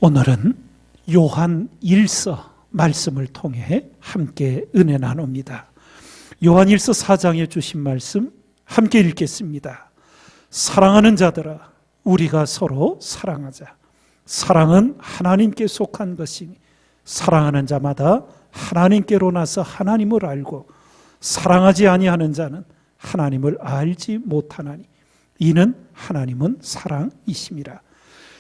오늘은 요한 1서 말씀을 통해 함께 은혜 나눕니다. 요한 1서 4장에 주신 말씀 함께 읽겠습니다. 사랑하는 자들아, 우리가 서로 사랑하자. 사랑은 하나님께 속한 것이니 사랑하는 자마다 하나님께로 나서 하나님을 알고 사랑하지 아니하는 자는 하나님을 알지 못하나니 이는 하나님은 사랑이심이라.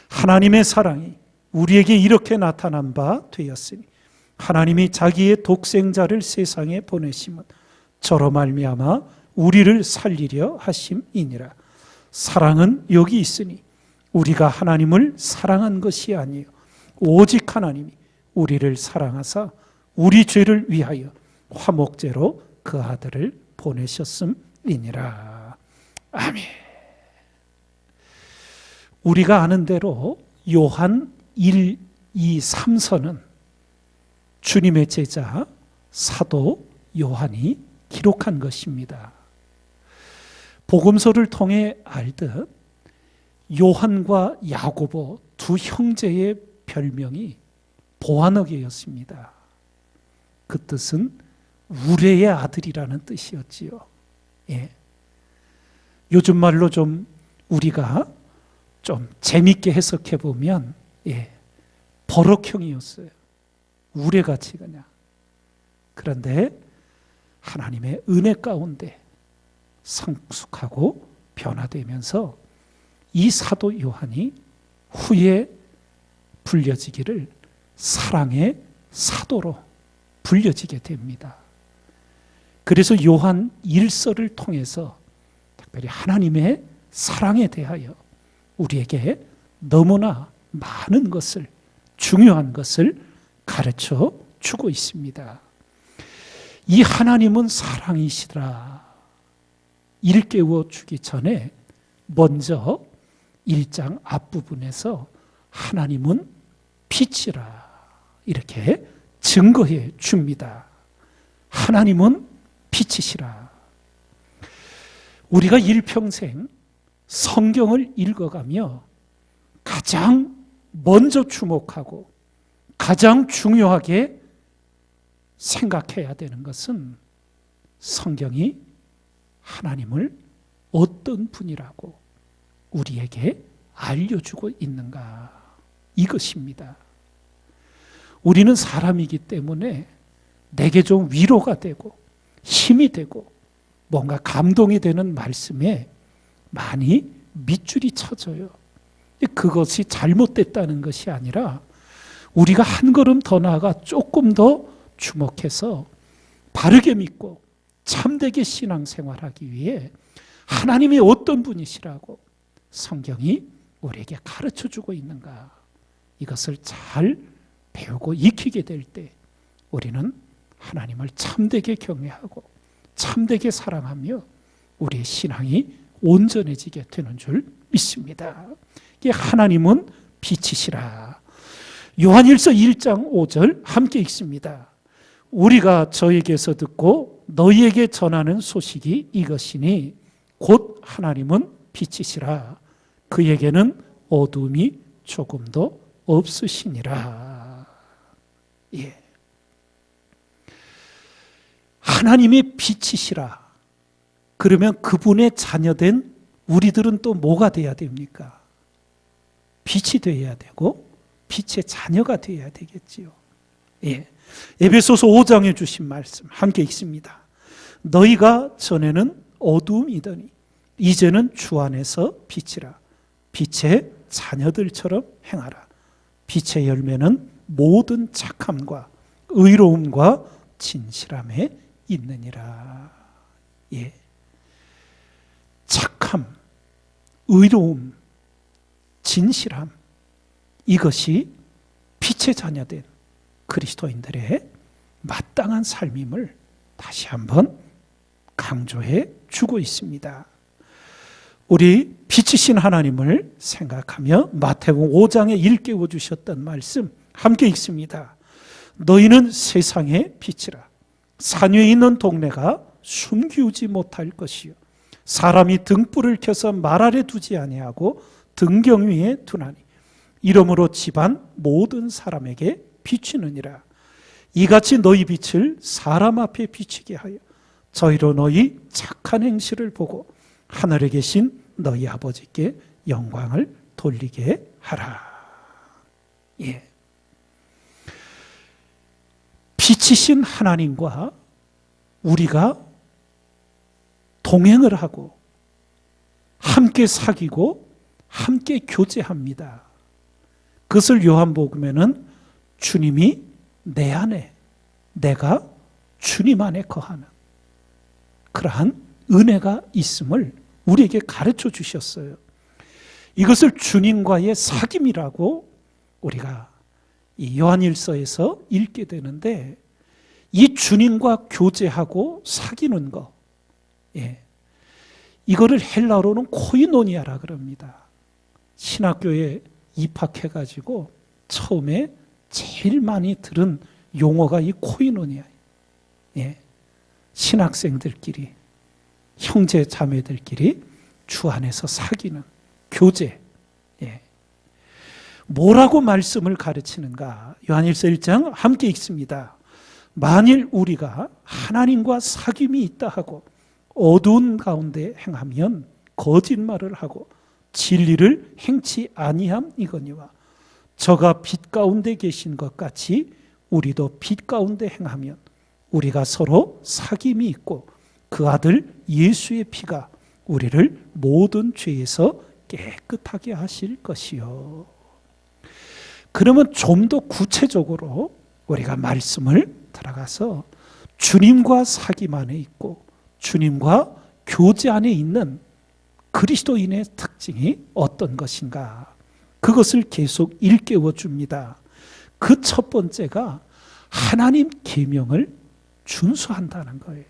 하나님의 사랑이 우리에게 이렇게 나타난 바 되었으니 하나님이 자기의 독생자를 세상에 보내심은 저로 말미암아 우리를 살리려 하심이니라. 사랑은 여기 있으니 우리가 하나님을 사랑한 것이 아니요 오직 하나님이 우리를 사랑하사 우리 죄를 위하여 화목제로 그 아들을 보내셨음이니라. 아멘. 우리가 아는 대로 요한 1, 2, 3서는 주님의 제자 사도 요한이 기록한 것입니다. 복음서를 통해 알듯 요한과 야고보 두 형제의 별명이 보아너게였습니다. 그 뜻은 우레의 아들이라는 뜻이었지요. 예. 요즘 말로 좀 우리가 좀 재밌게 해석해 보면 버럭형이었어요. 우레같이 그냥. 그런데 하나님의 은혜 가운데 성숙하고 변화되면서 이 사도 요한이 후에 불려지기를 사랑의 사도로 불려지게 됩니다. 그래서 요한 1서를 통해서 특별히 하나님의 사랑에 대하여 우리에게 너무나 많은 것을, 중요한 것을 가르쳐 주고 있습니다. 이 하나님은 사랑이시라 일깨워 주기 전에 먼저 1장 앞부분에서 하나님은 빛이라 이렇게 증거해 줍니다. 하나님은 빛이시라. 우리가 일평생 성경을 읽어가며 가장 먼저 주목하고 가장 중요하게 생각해야 되는 것은 성경이 하나님을 어떤 분이라고 우리에게 알려주고 있는가, 이것입니다. 우리는 사람이기 때문에 내게 좀 위로가 되고 힘이 되고 뭔가 감동이 되는 말씀에 많이 밑줄이 쳐져요. 그것이 잘못됐다는 것이 아니라 우리가 한 걸음 더 나아가 조금 더 주목해서 바르게 믿고 참되게 신앙생활하기 위해 하나님이 어떤 분이시라고 성경이 우리에게 가르쳐주고 있는가, 이것을 잘 배우고 익히게 될 때 우리는 하나님을 참되게 경외하고 참되게 사랑하며 우리의 신앙이 온전해지게 되는 줄 믿습니다. 이게 하나님은 빛이시라. 요한일서 1장 5절 함께 읽습니다. 우리가 저에게서 듣고 너희에게 전하는 소식이 이것이니 곧 하나님은 빛이시라. 그에게는 어둠이 조금도 없으시니라. 예. 하나님이 빛이시라. 그러면 그분의 자녀된 우리들은 또 뭐가 돼야 됩니까? 빛이 되어야 되고 빛의 자녀가 되어야 되겠지요. 예. 에베소서 5장에 주신 말씀 함께 읽습니다. 너희가 전에는 어두움이더니 이제는 주 안에서 빛이라. 빛의 자녀들처럼 행하라. 빛의 열매는 모든 착함과 의로움과 진실함에 있느니라. 예. 착함, 의로움, 진실함, 이것이 빛의 자녀된 그리스도인들의 마땅한 삶임을 다시 한번 강조해 주고 있습니다. 우리 빛이신 하나님을 생각하며 마태복음 5장에 일깨워 주셨던 말씀 함께 읽습니다. 너희는 세상의 빛이라. 산 위에 있는 동네가 숨기우지 못할 것이요 사람이 등불을 켜서 말 아래 두지 아니하고 등경 위에 두나니 이러므로 집안 모든 사람에게 비추느니라. 이같이 너희 빛을 사람 앞에 비추게 하여 저희로 너희 착한 행실을 보고 하늘에 계신 너희 아버지께 영광을 돌리게 하라. 예. 빛이신 하나님과 우리가 동행을 하고 함께 사귀고 함께 교제합니다. 그것을 요한복음에는 주님이 내 안에, 내가 주님 안에 거하는 그러한 은혜가 있음을 우리에게 가르쳐 주셨어요. 이것을 주님과의 사귐이라고 우리가 이 요한일서에서 읽게 되는데, 이 주님과 교제하고 사귀는 것, 예, 이거를 헬라어로는 코이노니아라 그럽니다. 신학교에 입학해가지고 처음에 제일 많이 들은 용어가 이 코이노니아. 예, 신학생들끼리, 형제 자매들끼리 주 안에서 사귀는 교제. 예. 뭐라고 말씀을 가르치는가? 요한일서 1장 함께 읽습니다. 만일 우리가 하나님과 사귐이 있다 하고 어두운 가운데 행하면 거짓말을 하고 진리를 행치 아니함이거니와 저가 빛 가운데 계신 것 같이 우리도 빛 가운데 행하면 우리가 서로 사귐이 있고 그 아들 예수의 피가 우리를 모든 죄에서 깨끗하게 하실 것이요. 그러면 좀 더 구체적으로 우리가 말씀을 들어가서 주님과 사귐 안에 있고 주님과 교제 안에 있는 그리스도인의 특징이 어떤 것인가, 그것을 계속 일깨워 줍니다. 그 첫 번째가 하나님 계명을 준수한다는 거예요.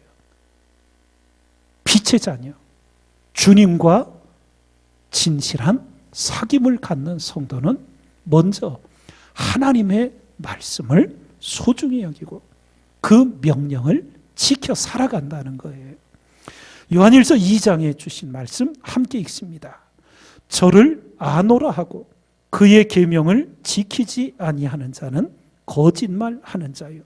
빛의 자녀, 주님과 진실한 사귐을 갖는 성도는 먼저 하나님의 말씀을 소중히 여기고 그 명령을 지켜 살아간다는 거예요. 요한일서 2장에 주신 말씀 함께 읽습니다. 저를 아노라 하고 그의 계명을 지키지 아니하는 자는 거짓말하는 자요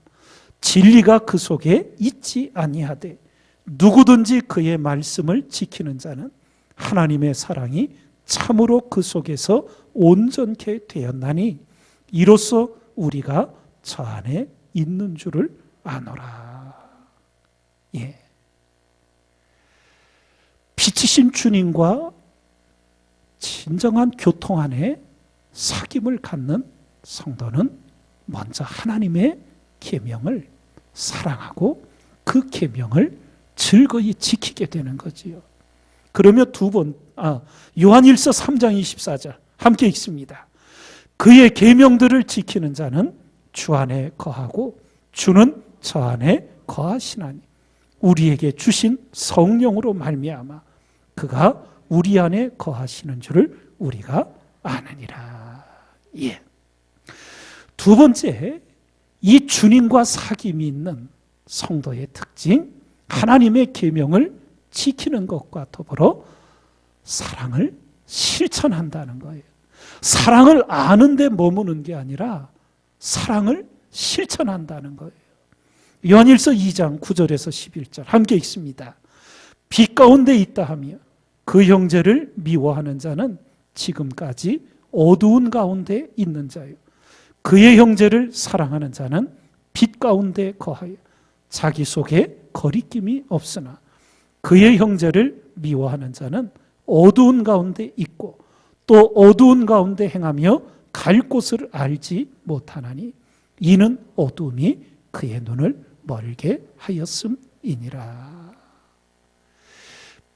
진리가 그 속에 있지 아니하되 누구든지 그의 말씀을 지키는 자는 하나님의 사랑이 참으로 그 속에서 온전케 되었나니 이로써 우리가 저 안에 있는 줄을 아노라. 예. 빛이신 주님과 진정한 교통 안에 사귐을 갖는 성도는 먼저 하나님의 계명을 사랑하고 그 계명을 즐거이 지키게 되는 거지요. 그러면 요한일서 3장 24절 함께 읽습니다. 그의 계명들을 지키는 자는 주 안에 거하고 주는 저 안에 거하시나니 우리에게 주신 성령으로 말미암아 그가 우리 안에 거하시는 줄을 우리가 아느니라. 예. 두 번째, 이 주님과 사귐이 있는 성도의 특징, 하나님의 계명을 지키는 것과 더불어 사랑을 실천한다는 거예요. 사랑을 아는데 머무는 게 아니라 사랑을 실천한다는 거예요. 요한일서 2장 9절에서 11절 함께 읽습니다. 빛 가운데 있다 하며 그 형제를 미워하는 자는 지금까지 어두운 가운데 있는 자요 그의 형제를 사랑하는 자는 빛 가운데 거하여 자기 속에 거리낌이 없으나 그의 형제를 미워하는 자는 어두운 가운데 있고 또 어두운 가운데 행하며 갈 곳을 알지 못하나니 이는 어두움이 그의 눈을 멀게 하였음이니라.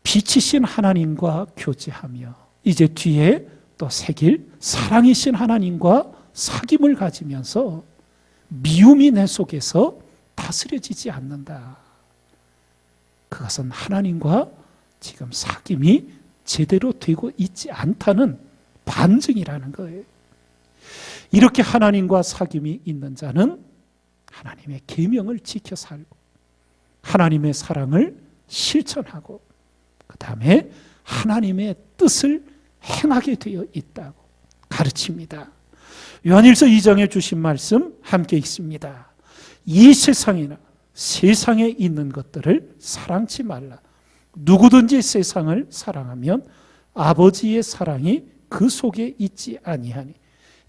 빛이신 하나님과 교제하며 이제 뒤에 또 새길 사랑이신 하나님과 사귐을 가지면서 미움이 내 속에서 다스려지지 않는다. 그것은 하나님과 지금 사귐이 제대로 되고 있지 않다는 반증이라는 거예요. 이렇게 하나님과 사귐이 있는 자는 하나님의 계명을 지켜 살고 하나님의 사랑을 실천하고 그 다음에 하나님의 뜻을 행하게 되어 있다고 가르칩니다. 요한일서 2장에 주신 말씀 함께 읽습니다. 이 세상이나 세상에 있는 것들을 사랑치 말라. 누구든지 세상을 사랑하면 아버지의 사랑이 그 속에 있지 아니하니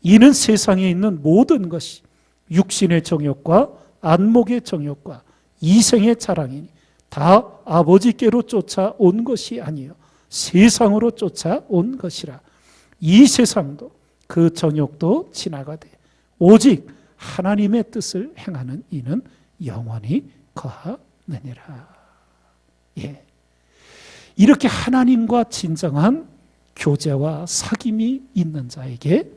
이는 세상에 있는 모든 것이 육신의 정욕과 안목의 정욕과 이생의 자랑이니 다 아버지께로 쫓아온 것이 아니요 세상으로 쫓아온 것이라. 이 세상도 그 정욕도 지나가되 오직 하나님의 뜻을 행하는 이는 영원히 거하느니라. 예. 이렇게 하나님과 진정한 교제와 사귐이 있는 자에게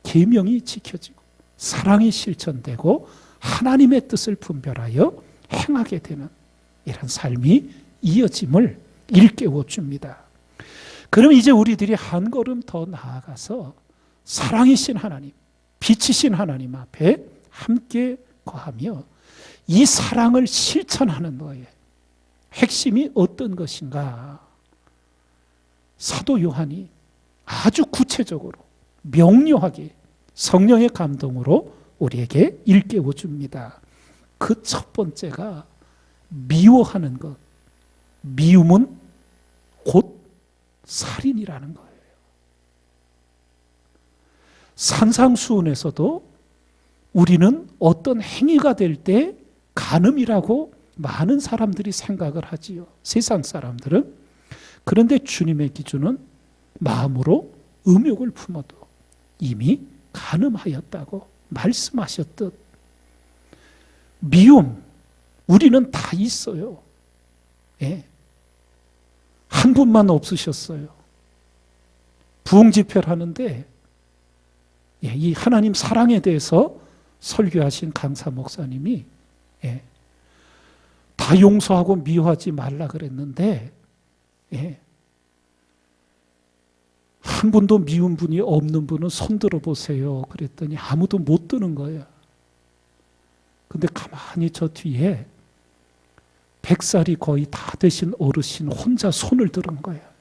계명이 지켜지고 사랑이 실천되고 하나님의 뜻을 분별하여 행하게 되는 이런 삶이 이어짐을 일깨워 줍니다. 그럼 이제 우리들이 한 걸음 더 나아가서 사랑이신 하나님, 빛이신 하나님 앞에 함께 거하며 이 사랑을 실천하는 거예요. 핵심이 어떤 것인가? 사도 요한이 아주 구체적으로 명료하게 성령의 감동으로 우리에게 일깨워 줍니다. 그 첫 번째가 미워하는 것. 미움은 곧 살인이라는 거예요. 산상수훈에서도 우리는 어떤 행위가 될 때 간음이라고 많은 사람들이 생각을 하지요. 세상 사람들은. 그런데 주님의 기준은 마음으로 음욕을 품어도 이미 간음하였다고 말씀하셨듯 미움 우리는 다 있어요. 예. 한 분만 없으셨어요. 부흥집회를 하는데 이 하나님 사랑에 대해서 설교하신 강사 목사님이 다 용서하고 미워하지 말라 그랬는데 한 분도 미운 분이 없는 분은 손 들어보세요. 그랬더니 아무도 못 드는 거예요. 근데 가만히 저 뒤에 100살이 거의 다 되신 어르신 혼자 손을 들은 거예요.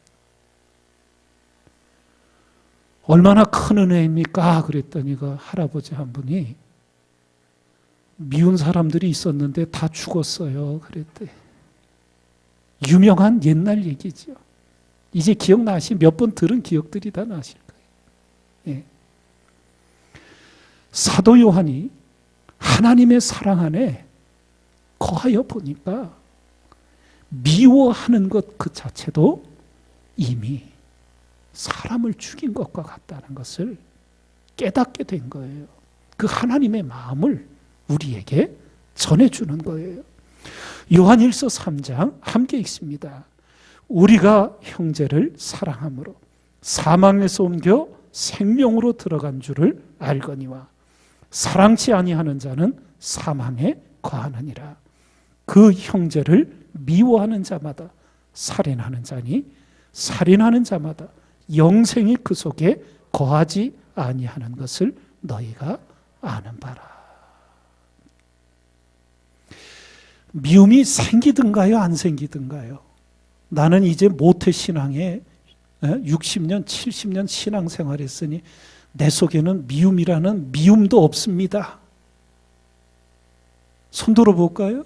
얼마나 큰 은혜입니까? 그랬더니 그 할아버지 한 분이 미운 사람들이 있었는데 다 죽었어요. 그랬대. 유명한 옛날 얘기죠. 이제 기억나시 몇 번 들은 기억들이 다 나실 거예요. 예. 사도 요한이 하나님의 사랑 안에 거하여 보니까 미워하는 것 그 자체도 이미 사람을 죽인 것과 같다는 것을 깨닫게 된 거예요. 그 하나님의 마음을 우리에게 전해주는 거예요. 요한일서 3장 함께 읽습니다. 우리가 형제를 사랑함으로 사망에서 옮겨 생명으로 들어간 줄을 알거니와 사랑치 아니하는 자는 사망에 거하느니라. 그 형제를 미워하는 자마다 살인하는 자니 살인하는 자마다 영생이 그 속에 거하지 아니하는 것을 너희가 아는 바라. 미움이 생기든가요, 안 생기든가요? 나는 이제 모태신앙에 60년, 70년 신앙생활했으니 내 속에는 미움이라는 미움도 없습니다. 손 들어볼까요?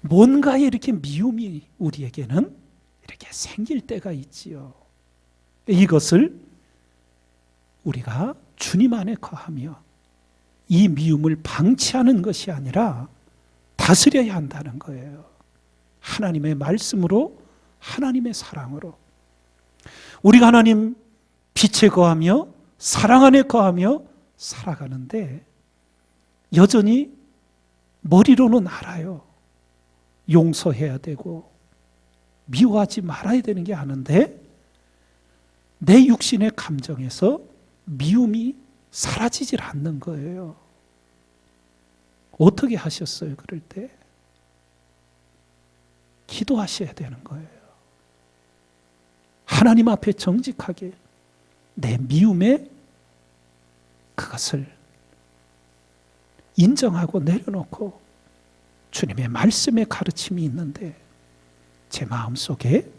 뭔가 이렇게 미움이 우리에게는 이렇게 생길 때가 있지요. 이것을 우리가 주님 안에 거하며 이 미움을 방치하는 것이 아니라 다스려야 한다는 거예요. 하나님의 말씀으로, 하나님의 사랑으로. 우리가 하나님 빛에 거하며 사랑 안에 거하며 살아가는데 여전히 머리로는 알아요. 용서해야 되고 미워하지 말아야 되는 게 아는데 내 육신의 감정에서 미움이 사라지질 않는 거예요. 어떻게 하셨어요? 그럴 때 기도하셔야 되는 거예요. 하나님 앞에 정직하게 내 미움에 그것을 인정하고 내려놓고 주님의 말씀의 가르침이 있는데 제 마음속에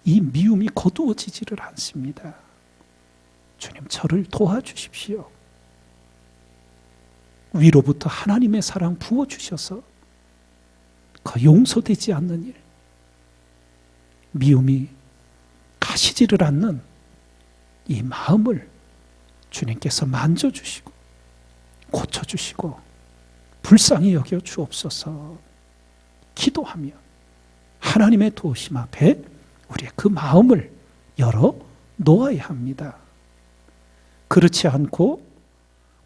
이 미움이 거두어지지를 않습니다. 주님, 저를 도와주십시오. 위로부터 하나님의 사랑 부어주셔서 그 용서되지 않는 일, 미움이 가시지를 않는 이 마음을 주님께서 만져주시고 고쳐주시고 불쌍히 여겨 주옵소서. 기도하며 하나님의 도우심 앞에 우리의 그 마음을 열어 놓아야 합니다. 그렇지 않고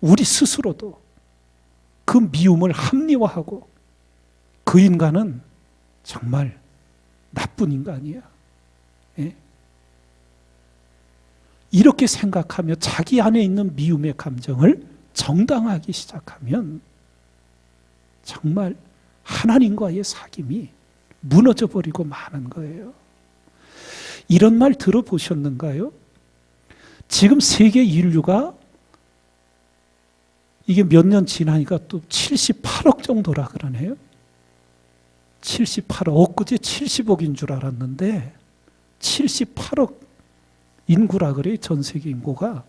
우리 스스로도 그 미움을 합리화하고 그 인간은 정말 나쁜 인간이야, 예? 이렇게 생각하며 자기 안에 있는 미움의 감정을 정당화하기 시작하면 정말 하나님과의 사귐이 무너져 버리고 마는 거예요. 이런 말 들어보셨는가요? 지금 세계 인류가 이게 몇 년 지나니까 또 78억 정도라 그러네요. 78억, 엊그제 70억인 줄 알았는데 78억 인구라 그래요. 전 세계 인구가.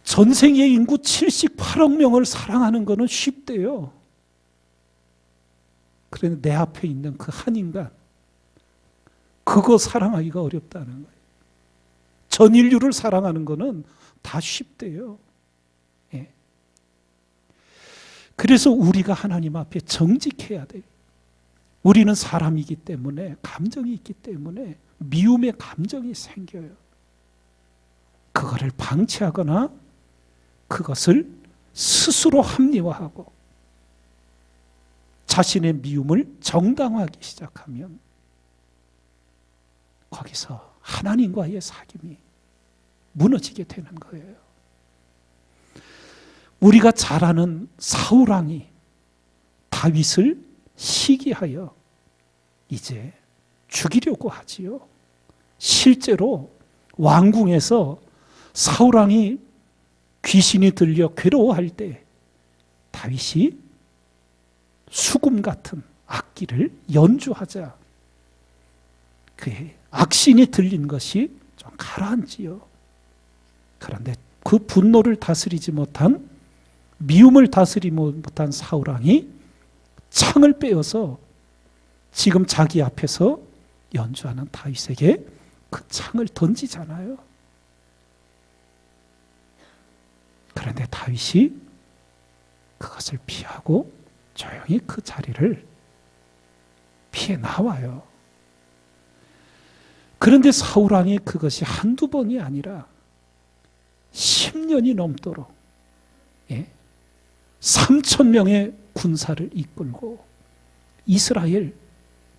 전 세계 인구 78억 명을 사랑하는 거는 쉽대요. 그런데 내 앞에 있는 그 한 인간, 그거 사랑하기가 어렵다는 거예요. 전 인류를 사랑하는 거는 다 쉽대요. 예. 그래서 우리가 하나님 앞에 정직해야 돼요. 우리는 사람이기 때문에, 감정이 있기 때문에 미움의 감정이 생겨요. 그거를 방치하거나 그것을 스스로 합리화하고 자신의 미움을 정당화하기 시작하면 거기서 하나님과의 사귐이 무너지게 되는 거예요. 우리가 잘 아는 사울 왕이 다윗을 시기하여 이제 죽이려고 하지요. 실제로 왕궁에서 사울 왕이 귀신이 들려 괴로워할 때 다윗이 수금 같은 악기를 연주하자 그의 악신이 들린 것이 좀 가라앉지요. 그런데 그 분노를 다스리지 못한, 미움을 다스리지 못한 사울 왕이 창을 빼어서 지금 자기 앞에서 연주하는 다윗에게 그 창을 던지잖아요. 그런데 다윗이 그것을 피하고 조용히 그 자리를 피해 나와요. 그런데 사울 왕이 그것이 한두 번이 아니라 10년이 넘도록 3,000명의 군사를 이끌고 이스라엘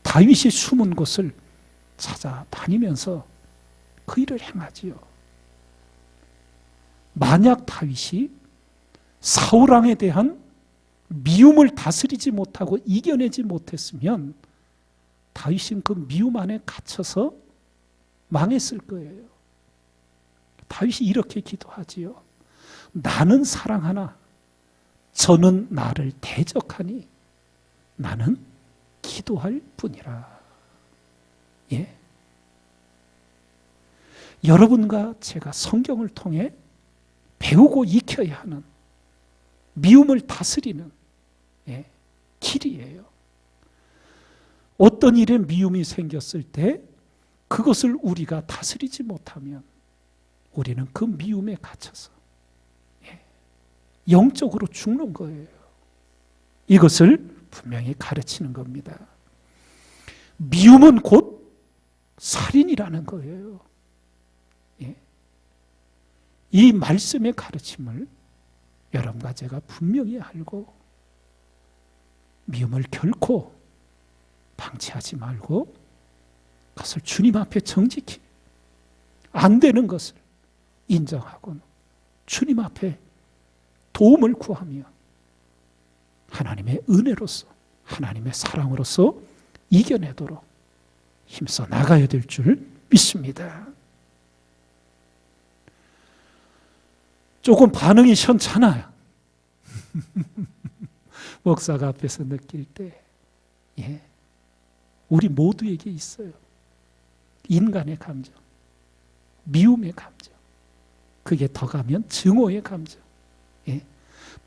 다윗이 숨은 곳을 찾아다니면서 그 일을 행하지요. 만약 다윗이 사울 왕에 대한 미움을 다스리지 못하고 이겨내지 못했으면 다윗은 그 미움 안에 갇혀서 망했을 거예요. 다윗이 이렇게 기도하지요. 나는 사랑하나 저는 나를 대적하니 나는 기도할 뿐이라. 예. 여러분과 제가 성경을 통해 배우고 익혀야 하는 미움을 다스리는 길이에요. 어떤 일에 미움이 생겼을 때 그것을 우리가 다스리지 못하면 우리는 그 미움에 갇혀서 영적으로 죽는 거예요. 이것을 분명히 가르치는 겁니다. 미움은 곧 살인이라는 거예요. 이 말씀의 가르침을 여러분과 제가 분명히 알고 미움을 결코 방치하지 말고 그것을 주님 앞에 정직히 안 되는 것을 인정하고 주님 앞에 도움을 구하며 하나님의 은혜로서 하나님의 사랑으로서 이겨내도록 힘써 나가야 될 줄 믿습니다. 조금 반응이 시원찮아요. 목사가 앞에서 느낄 때 우리 모두에게 있어요. 인간의 감정, 미움의 감정. 그게 더 가면 증오의 감정. 예.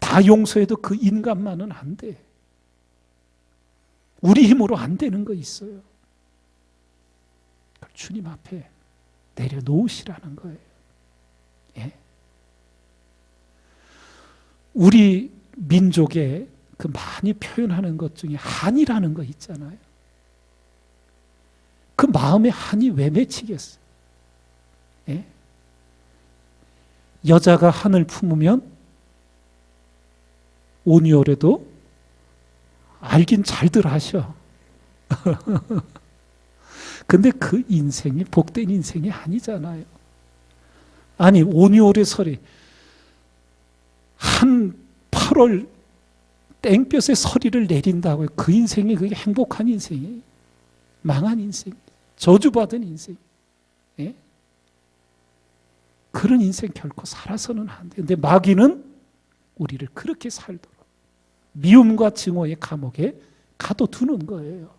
다 용서해도 그 인간만은 안 돼. 우리 힘으로 안 되는 거 있어요. 주님 앞에 내려놓으시라는 거예요. 예. 우리 민족의 그 많이 표현하는 것 중에 한이라는 거 있잖아요. 그 마음에 한이 왜 맺히겠어요? 예? 여자가 한을 품으면 오니오래도 알긴 잘들 하셔. 근데 그 인생이 복된 인생이 아니잖아요. 아니 오니오래 설이 한 8월 땡볕에 서리를 내린다고요. 그 인생이 그게 행복한 인생이에요. 망한 인생, 저주받은 인생. 예? 그런 인생 결코 살아서는 안 돼요. 근데 마귀는 우리를 그렇게 살도록 미움과 증오의 감옥에 가둬두는 거예요.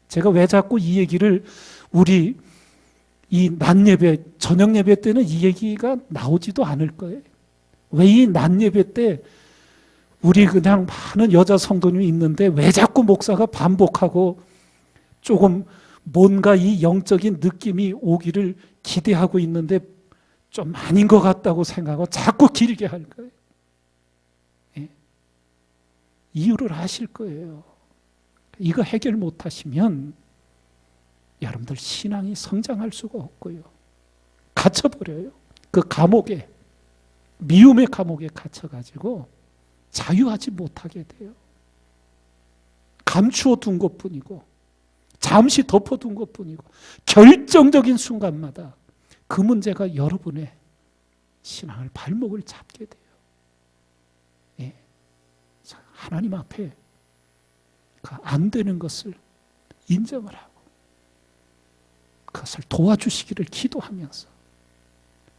제가 왜 자꾸 이 얘기를 우리 이 낮 예배, 저녁 예배 때는 이 얘기가 나오지도 않을 거예요. 왜 이 낮 예배 때 우리 그냥 많은 여자 성도님이 있는데 왜 자꾸 목사가 반복하고 조금 뭔가 이 영적인 느낌이 오기를 기대하고 있는데 좀 아닌 것 같다고 생각하고 자꾸 길게 할 거예요. 예? 이유를 아실 거예요. 이거 해결 못 하시면 여러분들 신앙이 성장할 수가 없고요. 갇혀버려요. 그 감옥에, 미움의 감옥에 갇혀가지고 자유하지 못하게 돼요. 감추어 둔 것뿐이고 잠시 덮어둔 것뿐이고 결정적인 순간마다 그 문제가 여러분의 신앙을 발목을 잡게 돼요. 예. 하나님 앞에 그 안 되는 것을 인정을 하고 그것을 도와주시기를 기도하면서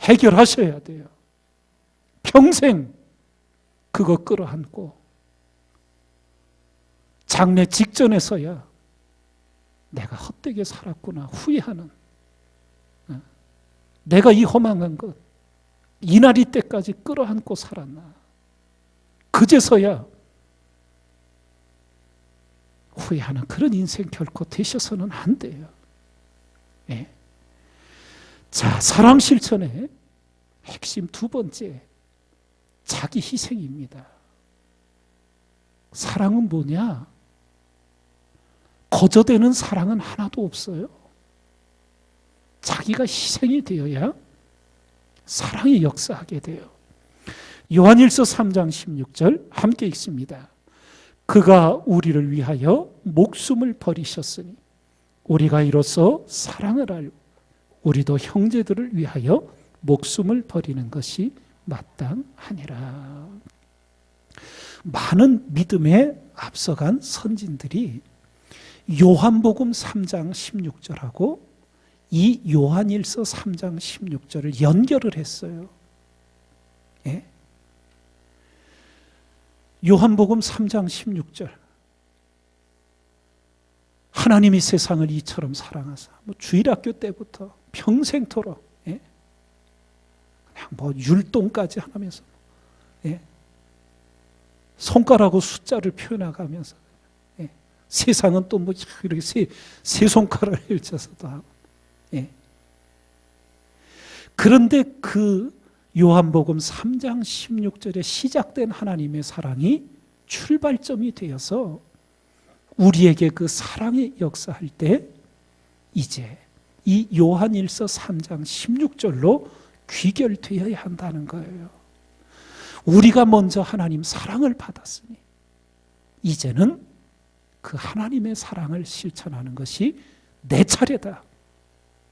해결하셔야 돼요. 평생 그거 끌어안고 장래 직전에서야 내가 헛되게 살았구나 후회하는, 내가 이 허망한 것 이날이 때까지 끌어안고 살았나, 그제서야 후회하는 그런 인생 결코 되셔서는 안 돼요. 예. 자, 사랑 실천의 핵심 두 번째, 자기 희생입니다. 사랑은 뭐냐? 거저되는 사랑은 하나도 없어요. 자기가 희생이 되어야 사랑이 역사하게 돼요. 요한일서 3장 16절 함께 읽습니다. 그가 우리를 위하여 목숨을 버리셨으니 우리가 이로써 사랑을 알고 우리도 형제들을 위하여 목숨을 버리는 것이 마땅하니라. 많은 믿음에 앞서간 선진들이 요한복음 3장 16절하고 이 요한일서 3장 16절을 연결을 했어요. 예? 요한복음 3장 16절 하나님이 세상을 이처럼 사랑하사, 주일학교 때부터 평생토록, 예? 그냥 율동까지 하면서, 예? 손가락으로 숫자를 표현하면서, 예? 세상은 또 이렇게 세 손가락을 펼쳐서도 하고, 예? 그런데 그 요한복음 3장 16절에 시작된 하나님의 사랑이 출발점이 되어서 우리에게 그 사랑의 역사할 때 이제 이 요한일서 3장 16절로 귀결되어야 한다는 거예요. 우리가 먼저 하나님 사랑을 받았으니 이제는 그 하나님의 사랑을 실천하는 것이 내 차례다.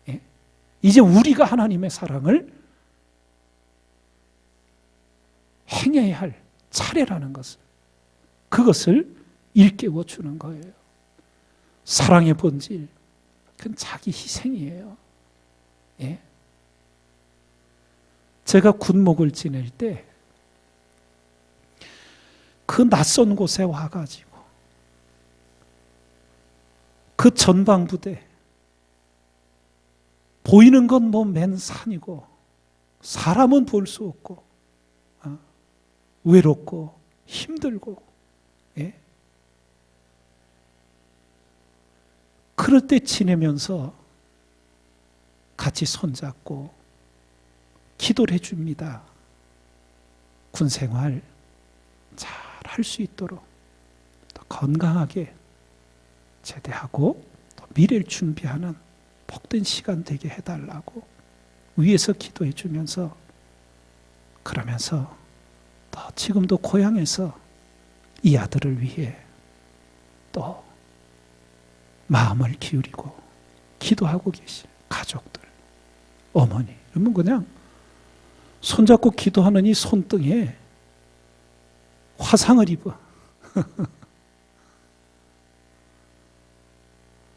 예? 이제 우리가 하나님의 사랑을 행해야 할 차례라는 것을, 그것을 일깨워 주는 거예요. 사랑의 본질, 그건 자기 희생이에요. 예? 제가 군목을 지낼 때 그 낯선 곳에 와가지고 그 전방부대 보이는 건 맨 산이고 사람은 볼 수 없고 외롭고 힘들고, 예? 그럴 때 지내면서 같이 손잡고 기도를 해줍니다. 군생활 잘 할 수 있도록 또 건강하게 제대하고 또 미래를 준비하는 복된 시간 되게 해달라고 위에서 기도해 주면서, 그러면서 또 지금도 고향에서 이 아들을 위해 또 마음을 기울이고 기도하고 계신 가족들, 어머니, 그러면 그냥 손잡고 기도하는 이 손등에 화상을 입어.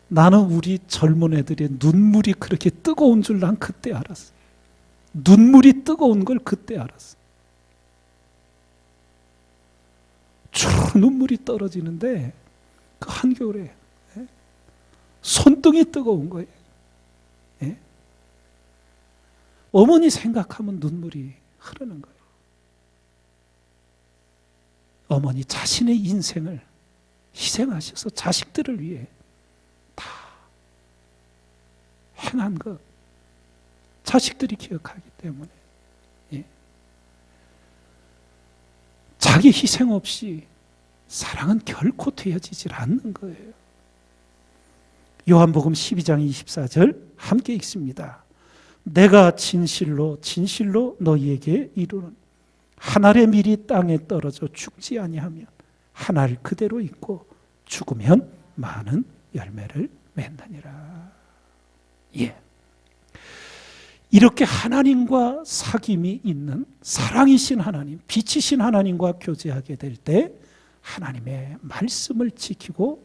나는 우리 젊은 애들의 눈물이 그렇게 뜨거운 줄 난 그때 알았어. 눈물이 뜨거운 걸 그때 알았어. 쭉 눈물이 떨어지는데 그 한겨울에 손등이 뜨거운 거예요. 예? 어머니 생각하면 눈물이 흐르는 거예요. 어머니 자신의 인생을 희생하셔서 자식들을 위해 다 행한 것 자식들이 기억하기 때문에, 예. 자기 희생 없이 사랑은 결코 되어지질 않는 거예요. 요한복음 12장 24절 함께 읽습니다. 내가 진실로 진실로 너희에게 이르는 한 알의 밀이 땅에 떨어져 죽지 아니하면 한 알 그대로 있고 죽으면 많은 열매를 맺느니라. 예. 이렇게 하나님과 사귐이 있는 사랑이신 하나님, 빛이신 하나님과 교제하게 될 때 하나님의 말씀을 지키고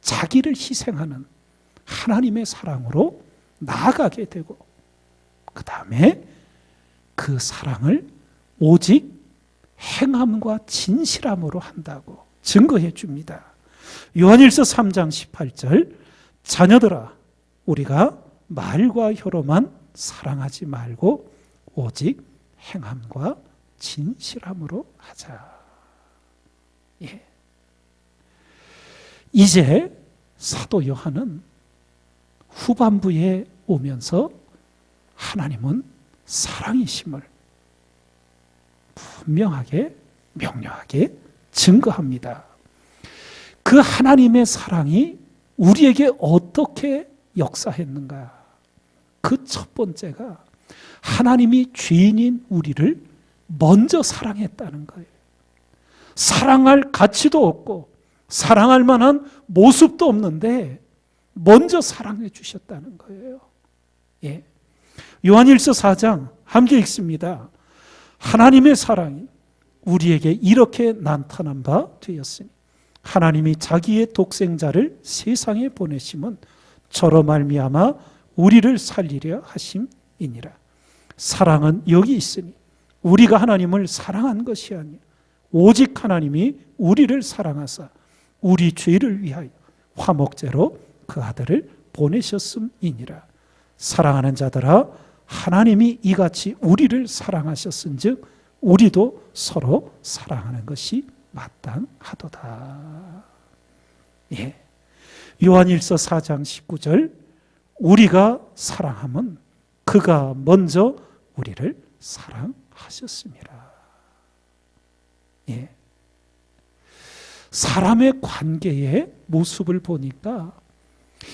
자기를 희생하는 하나님의 사랑으로 나아가게 되고, 그 다음에 그 사랑을 오직 행함과 진실함으로 한다고 증거해 줍니다. 요한일서 3장 18절, 자녀들아 우리가 말과 혀로만 사랑하지 말고 오직 행함과 진실함으로 하자. 예. 이제 사도 요한은 후반부에 오면서 하나님은 사랑이심을 분명하게 명료하게 증거합니다. 그 하나님의 사랑이 우리에게 어떻게 역사했는가? 그 첫 번째가 하나님이 죄인인 우리를 먼저 사랑했다는 거예요. 사랑할 가치도 없고 사랑할 만한 모습도 없는데 먼저 사랑해 주셨다는 거예요. 예. 요한일서 4장 함께 읽습니다. 하나님의 사랑이 우리에게 이렇게 나타난 바 되었으니 하나님이 자기의 독생자를 세상에 보내심은 저로 말미암아 우리를 살리려 하심이니라. 사랑은 여기 있으니 우리가 하나님을 사랑한 것이 아니요 오직 하나님이 우리를 사랑하사 우리 죄를 위하여 화목제로 그 아들을 보내셨음이니라. 사랑하는 자들아 하나님이 이같이 우리를 사랑하셨은즉 우리도 서로 사랑하는 것이 마땅하도다. 예. 요한일서 4장 19절, 우리가 사랑하면 그가 먼저 우리를 사랑하셨습니다. 예. 사람의 관계의 모습을 보니까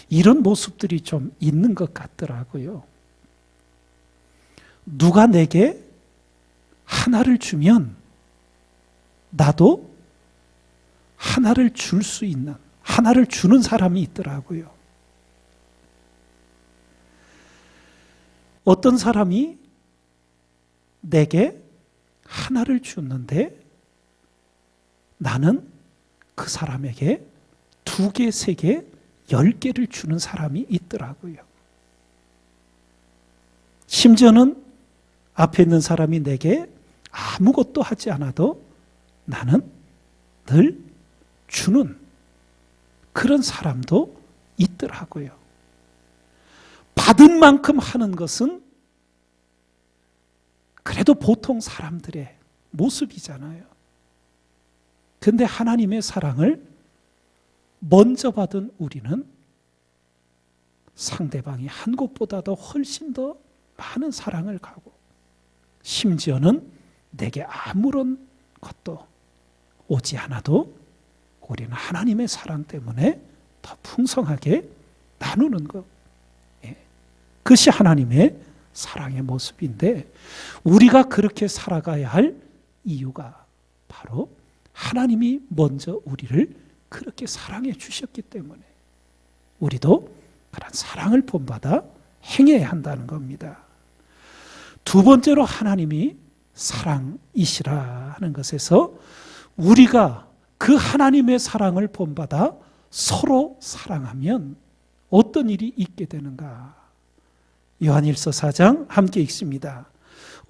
이런 모습들이 좀 있는 것 같더라고요. 누가 내게 하나를 주면 나도 하나를 줄 수 있는, 하나를 주는 사람이 있더라고요. 어떤 사람이 내게 하나를 줬는데 나는 그 사람에게 2개, 3개, 10개를 주는 사람이 있더라고요. 심지어는 앞에 있는 사람이 내게 아무것도 하지 않아도 나는 늘 주는 그런 사람도 있더라고요. 받은 만큼 하는 것은 그래도 보통 사람들의 모습이잖아요. 근데 하나님의 사랑을 먼저 받은 우리는 상대방이 한 곳보다도 훨씬 더 많은 사랑을 가고, 심지어는 내게 아무런 것도 오지 않아도 우리는 하나님의 사랑 때문에 더 풍성하게 나누는 것. 그것이 하나님의 사랑의 모습인데, 우리가 그렇게 살아가야 할 이유가 바로 하나님이 먼저 우리를 그렇게 사랑해 주셨기 때문에 우리도 그런 사랑을 본받아 행해야 한다는 겁니다. 두 번째로 하나님이 사랑이시라 하는 것에서 우리가 그 하나님의 사랑을 본받아 서로 사랑하면 어떤 일이 있게 되는가? 요한일서 4장 함께 읽습니다.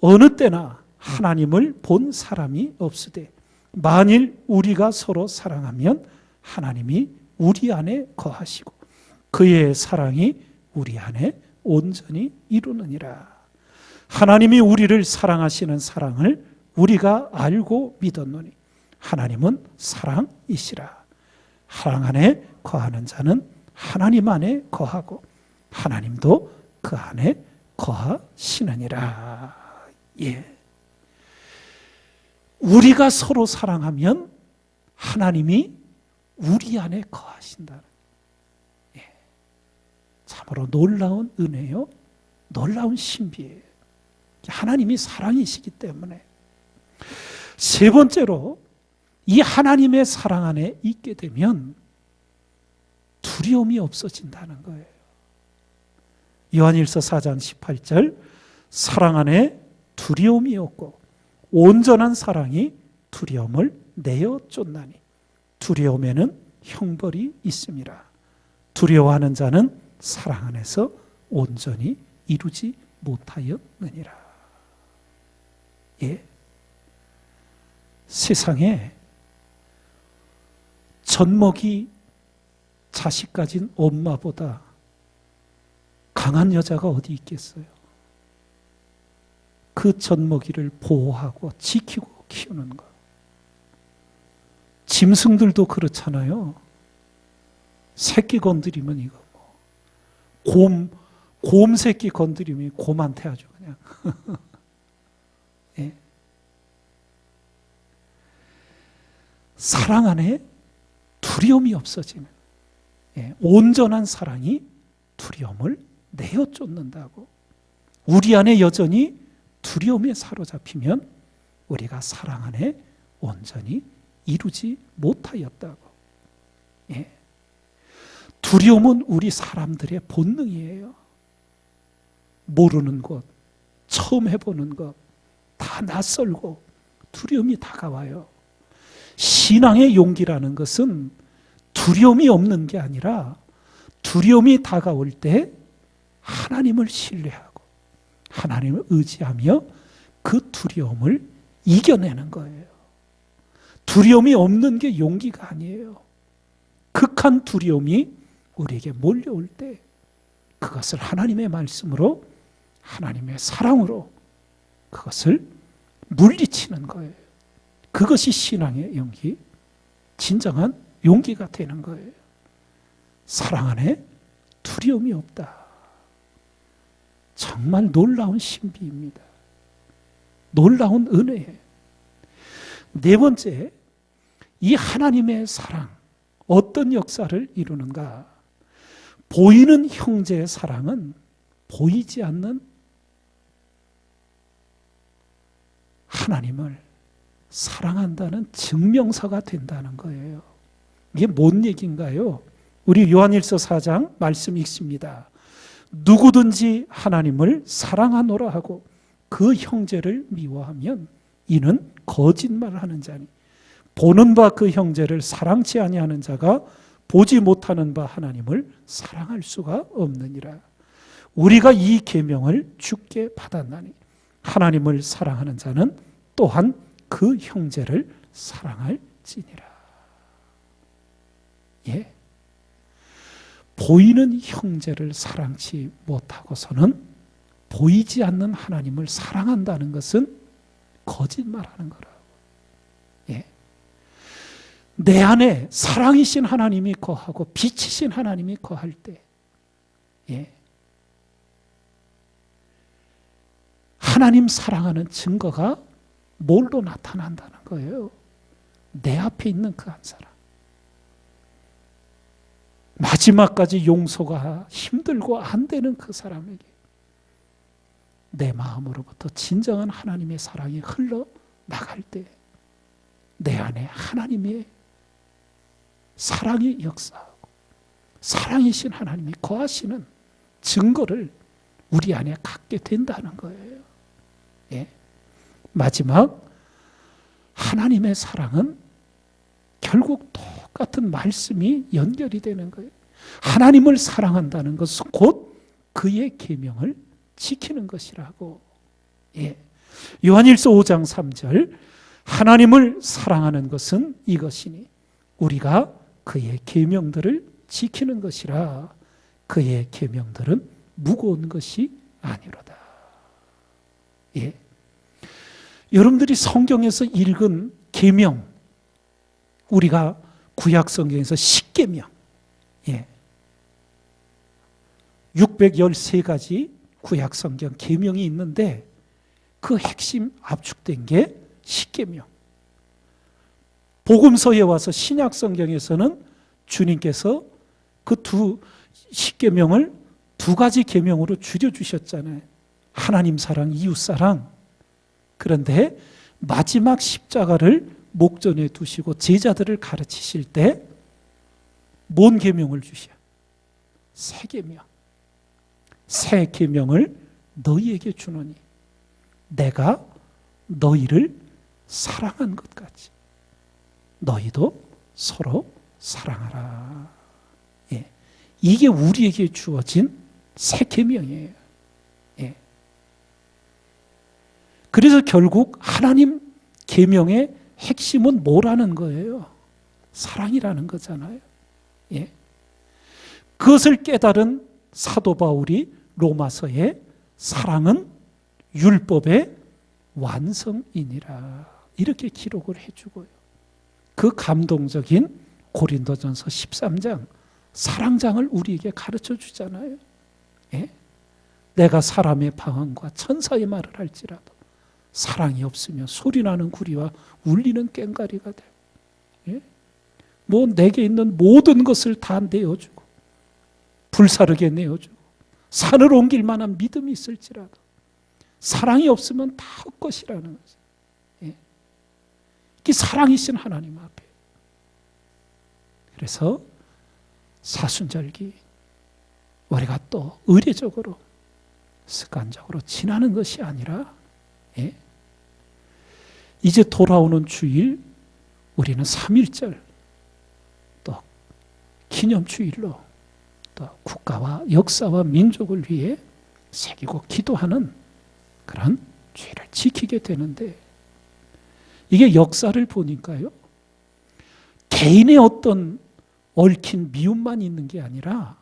어느 때나 하나님을 본 사람이 없으되 만일 우리가 서로 사랑하면 하나님이 우리 안에 거하시고 그의 사랑이 우리 안에 온전히 이루느니라. 하나님이 우리를 사랑하시는 사랑을 우리가 알고 믿었노니 하나님은 사랑이시라. 사랑 안에 거하는 자는 하나님 안에 거하고 하나님도 그 안에 거하시느니라. 예. 우리가 서로 사랑하면 하나님이 우리 안에 거하신다. 예. 참으로 놀라운 은혜요, 놀라운 신비예요. 하나님이 사랑이시기 때문에. 세 번째로, 이 하나님의 사랑 안에 있게 되면 두려움이 없어진다는 거예요. 요한일서 4장 18절, 사랑 안에 두려움이 없고 온전한 사랑이 두려움을 내어 쫓나니 두려움에는 형벌이 있음이라. 두려워하는 자는 사랑 안에서 온전히 이루지 못하였느니라. 예. 세상에 젖먹이 자식 가진 엄마보다 강한 여자가 어디 있겠어요? 그 젖먹이를 보호하고 지키고 키우는 것. 짐승들도 그렇잖아요. 새끼 건드리면 이거 곰 새끼 건드리면 곰한테 아주 그냥. 예. 사랑 안에 두려움이 없어지는, 예, 온전한 사랑이 두려움을 내어 쫓는다고. 우리 안에 여전히 두려움에 사로잡히면 우리가 사랑 안에 온전히 이루지 못하였다고. 예. 두려움은 우리 사람들의 본능이에요. 모르는 것, 처음 해보는 것, 다 낯설고 두려움이 다가와요. 신앙의 용기라는 것은 두려움이 없는 게 아니라 두려움이 다가올 때 하나님을 신뢰하고 하나님을 의지하며 그 두려움을 이겨내는 거예요. 두려움이 없는 게 용기가 아니에요. 극한 두려움이 우리에게 몰려올 때 그것을 하나님의 말씀으로, 하나님의 사랑으로 그것을 물리치는 거예요. 그것이 신앙의 용기, 진정한 용기가 되는 거예요. 사랑 안에 두려움이 없다. 정말 놀라운 신비입니다. 놀라운 은혜예요. 네 번째, 이 하나님의 사랑, 어떤 역사를 이루는가? 보이는 형제의 사랑은 보이지 않는 하나님을 사랑한다는 증명서가 된다는 거예요. 이게 뭔 얘기인가요? 우리 요한일서 4장 말씀 읽습니다. 누구든지 하나님을 사랑하노라 하고 그 형제를 미워하면 이는 거짓말하는 자니 보는 바 그 형제를 사랑치 아니하는 자가 보지 못하는 바 하나님을 사랑할 수가 없느니라. 우리가 이 계명을 주께 받았나니 하나님을 사랑하는 자는 또한 그 형제를 사랑할지니라. 예. 보이는 형제를 사랑치 못하고서는 보이지 않는 하나님을 사랑한다는 것은 거짓말하는 거라고. 예. 내 안에 사랑이신 하나님이 거하고 빛이신 하나님이 거할 때, 예. 하나님 사랑하는 증거가 뭘로 나타난다는 거예요? 내 앞에 있는 그 한 사람. 마지막까지 용서가 힘들고 안 되는 그 사람에게 내 마음으로부터 진정한 하나님의 사랑이 흘러나갈 때 내 안에 하나님의 사랑이 역사하고 사랑이신 하나님이 거하시는 증거를 우리 안에 갖게 된다는 거예요. 예. 마지막, 하나님의 사랑은 결국 똑같은 말씀이 연결이 되는 거예요. 하나님을 사랑한다는 것은 곧 그의 계명을 지키는 것이라고. 예. 요한일서 5장 3절, 하나님을 사랑하는 것은 이것이니 우리가 그의 계명들을 지키는 것이라. 그의 계명들은 무거운 것이 아니로다. 예. 여러분들이 성경에서 읽은 계명, 우리가 구약 성경에서 십계명, 예. 613가지 구약 성경 계명이 있는데 그 핵심 압축된 게 십계명. 복음서에 와서 신약 성경에서는 주님께서 그 십계명을 두 가지 계명으로 줄여주셨잖아요. 하나님 사랑, 이웃 사랑. 그런데 마지막 십자가를 목전에 두시고 제자들을 가르치실 때 뭔 계명을 주셔? 새 계명. 새 계명을 너희에게 주노니 내가 너희를 사랑한 것 같이 너희도 서로 사랑하라. 예. 이게 우리에게 주어진 새 계명이에요. 예. 그래서 결국 하나님 계명의 핵심은 뭐라는 거예요? 사랑이라는 거잖아요. 예. 그것을 깨달은 사도 바울이 로마서에 사랑은 율법의 완성이니라 이렇게 기록을 해주고요. 그 감동적인 고린도전서 13장 사랑장을 우리에게 가르쳐 주잖아요. 예? 내가 사람의 방언과 천사의 말을 할지라도 사랑이 없으면 소리나는 구리와 울리는 꽹과리가 되고, 예? 뭐 내게 있는 모든 것을 다 내어주고 불사르게 내어주고 산을 옮길 만한 믿음이 있을지라도 사랑이 없으면 다 헛것이라는 거죠. 예? 이게 사랑이신 하나님 앞에. 그래서 사순절기 우리가 또 의례적으로 습관적으로 지나는 것이 아니라, 예? 이제 돌아오는 주일 우리는 3.1절 또 기념주일로 또 국가와 역사와 민족을 위해 새기고 기도하는 그런 주일을 지키게 되는데, 이게 역사를 보니까요, 개인의 어떤 얽힌 미움만 있는 게 아니라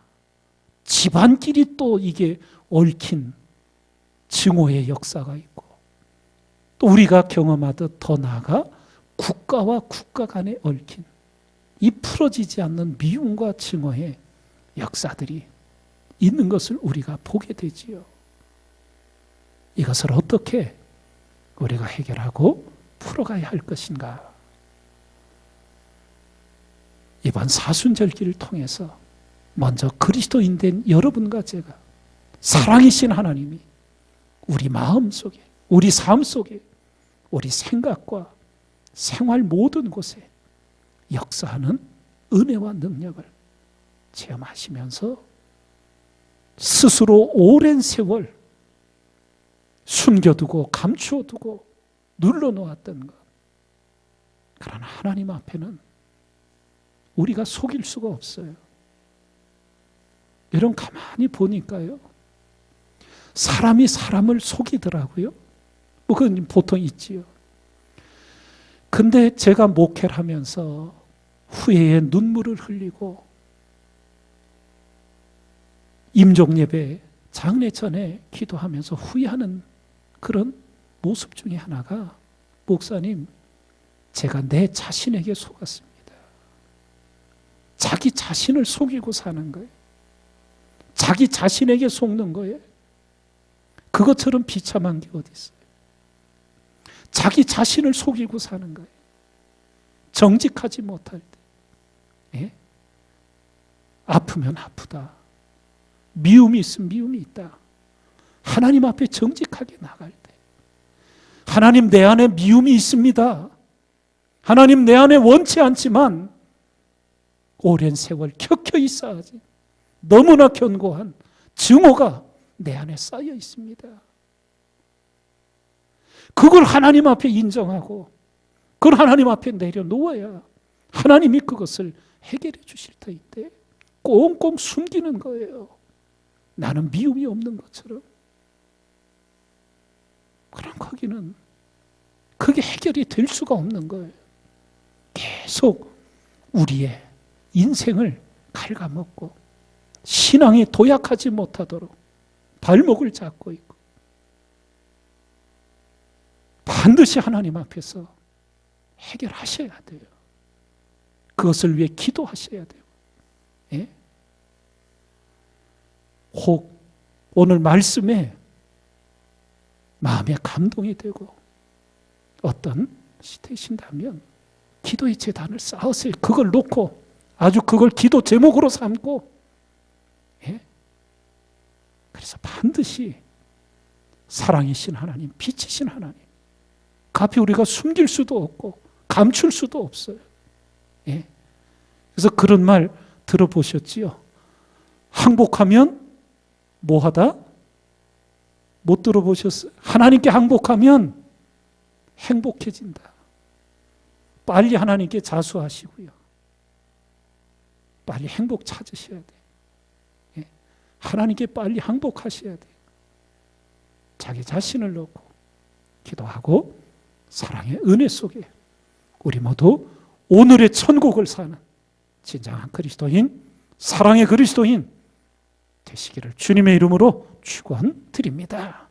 집안끼리 또 이게 얽힌 증오의 역사가 있고, 또 우리가 경험하듯 더 나아가 국가와 국가 간에 얽힌 이 풀어지지 않는 미움과 증오의 역사들이 있는 것을 우리가 보게 되지요. 이것을 어떻게 우리가 해결하고 풀어가야 할 것인가? 이번 사순절기를 통해서 먼저 그리스도인 된 여러분과 제가 사랑이신 하나님이 우리 마음 속에, 우리 삶 속에, 우리 생각과 생활 모든 곳에 역사하는 은혜와 능력을 체험하시면서 스스로 오랜 세월 숨겨두고 감추어두고 눌러놓았던 것, 그러나 하나님 앞에는 우리가 속일 수가 없어요. 여러분 가만히 보니까요, 사람이 사람을 속이더라고요. 뭐 그건 보통 있지요. 근데 제가 목회를 하면서 후회의 눈물을 흘리고 임종예배 장례 전에 기도하면서 후회하는 그런 모습 중에 하나가, 목사님, 제가 내 자신에게 속았습니다. 자기 자신을 속이고 사는 거예요. 자기 자신에게 속는 거예요. 그것처럼 비참한 게 어디 있어요? 자기 자신을 속이고 사는 거예요. 정직하지 못할 때. 예? 아프면 아프다. 미움이 있으면 미움이 있다. 하나님 앞에 정직하게 나갈 때, 하나님, 내 안에 미움이 있습니다. 하나님, 내 안에 원치 않지만 오랜 세월 켜켜이 쌓아진 너무나 견고한 증오가 내 안에 쌓여 있습니다. 그걸 하나님 앞에 인정하고 그걸 하나님 앞에 내려놓아야 하나님이 그것을 해결해 주실 터인데 꽁꽁 숨기는 거예요. 나는 미움이 없는 것처럼. 그럼 거기는 그게 해결이 될 수가 없는 거예요. 계속 우리의 인생을 갉아먹고 신앙이 도약하지 못하도록 발목을 잡고 있고, 반드시 하나님 앞에서 해결하셔야 돼요. 그것을 위해 기도하셔야 돼요. 예? 혹 오늘 말씀에 마음에 감동이 되고 어떤 시되신다면 기도의 제단을 쌓으세요. 그걸 놓고 아주 그걸 기도 제목으로 삼고, 예? 그래서 반드시 사랑이신 하나님, 빛이신 하나님, 그 앞에 우리가 숨길 수도 없고 감출 수도 없어요. 예? 그래서 그런 말 들어보셨지요? 항복하면 뭐하다? 못 들어보셨어요? 하나님께 항복하면 행복해진다. 빨리 하나님께 자수하시고요. 빨리 행복 찾으셔야 돼요. 예? 하나님께 빨리 항복하셔야 돼요. 자기 자신을 놓고 기도하고 사랑의 은혜 속에 우리 모두 오늘의 천국을 사는 진정한 그리스도인, 사랑의 그리스도인 되시기를 주님의 이름으로 축원드립니다.